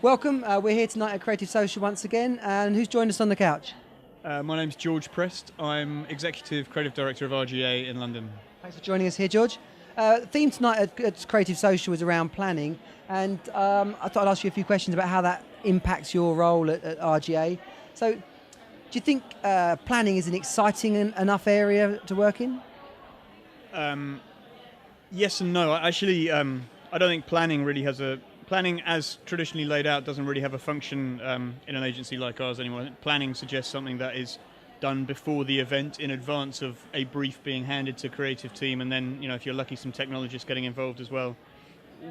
Welcome, we're here tonight at Creative Social once again, and who's joined us on the couch? My name's George Prest. I'm Executive Creative Director of RGA in London. Thanks for joining us here, George. The theme tonight at Creative Social is around planning, and I thought I'd ask you a few questions about how that impacts your role at RGA. So, do you think planning is an exciting enough area to work in? Yes and no. Actually, I don't think planning really has a... Planning, as traditionally laid out, doesn't really have a function in an agency like ours anymore. I think planning suggests something that is done before the event, in advance of a brief being handed to creative team, and then, if you're lucky, some technologists getting involved as well.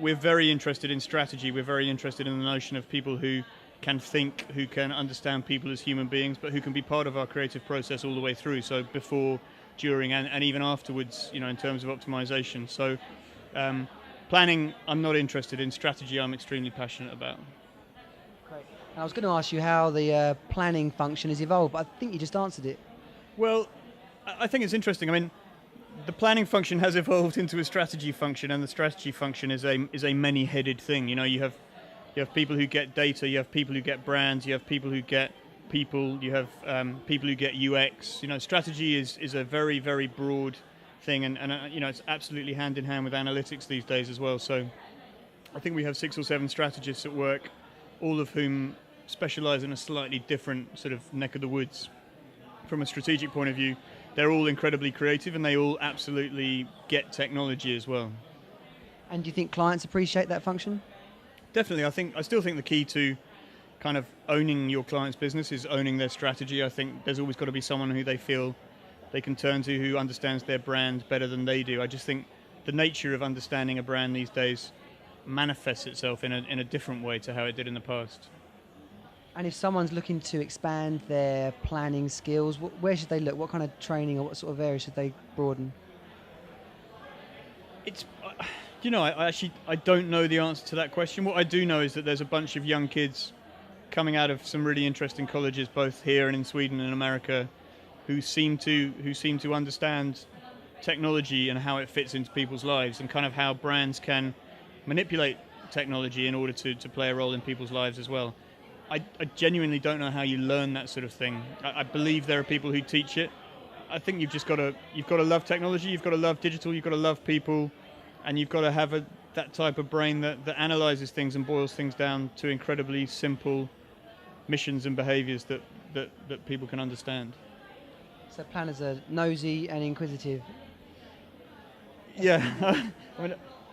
We're very interested in strategy. We're very interested in the notion of people who can think, who can understand people as human beings, but who can be part of our creative process all the way through. So before, during, and even afterwards, in terms of optimization. So. Planning, I'm not interested in. Strategy, I'm extremely passionate about. Great. I was going to ask you how the planning function has evolved, but I think you just answered it. Well, I think it's interesting. I mean, the planning function has evolved into a strategy function, and the strategy function is a many-headed thing. You have people who get data, you have people who get brands, you have people who get people, you have people who get UX. Strategy is a very, very broad thing, and it's absolutely hand in hand with analytics these days as well. So I think we have 6 or 7 strategists at work, all of whom specialize in a slightly different sort of neck of the woods. From a strategic point of view, they're all incredibly creative, and they all absolutely get technology as well. And do you think clients appreciate that function? Definitely. I still think the key to kind of owning your client's business is owning their strategy. I think there's always got to be someone who they feel they can turn to, who understands their brand better than they do. I just think the nature of understanding a brand these days manifests itself in a different way to how it did in the past. And if someone's looking to expand their planning skills, where should they look? What kind of training or what sort of area should they broaden? It's, I don't know the answer to that question. What I do know is that there's a bunch of young kids coming out of some really interesting colleges, both here and in Sweden and America, who seem to understand technology and how it fits into people's lives, and kind of how brands can manipulate technology in order to play a role in people's lives as well. I genuinely don't know how you learn that sort of thing. I believe there are people who teach it. I think you've got to love technology, you've got to love digital, you've got to love people, and you've got to have that type of brain that analyzes things and boils things down to incredibly simple missions and behaviors that people can understand. So planners are nosy and inquisitive. Yeah,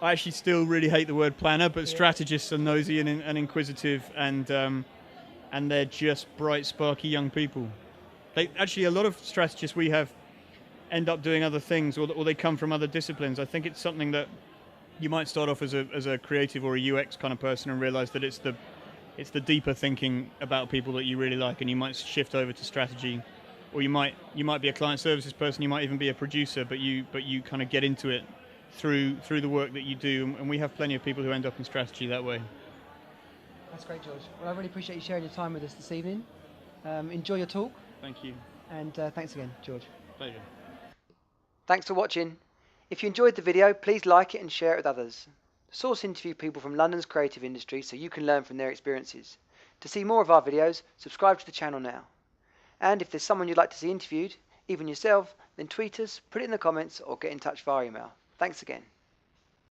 I actually still really hate the word planner, but strategists are nosy and inquisitive, and they're just bright, sparky young people. A lot of strategists we have end up doing other things, or they come from other disciplines. I think it's something that you might start off as a creative or a UX kind of person and realize that it's the deeper thinking about people that you really like, and you might shift over to strategy. Or you might be a client services person, you might even be a producer, but you kind of get into it through the work that you do, and we have plenty of people who end up in strategy that way. That's great, George. Well, I really appreciate you sharing your time with us this evening. Enjoy your talk. Thank you. And thanks again, George. Pleasure. Thanks for watching. If you enjoyed the video, please like it and share it with others. Source interview people from London's creative industry so you can learn from their experiences. To see more of our videos, subscribe to the channel now. And if there's someone you'd like to see interviewed, even yourself, then tweet us, put it in the comments, or get in touch via email. Thanks again.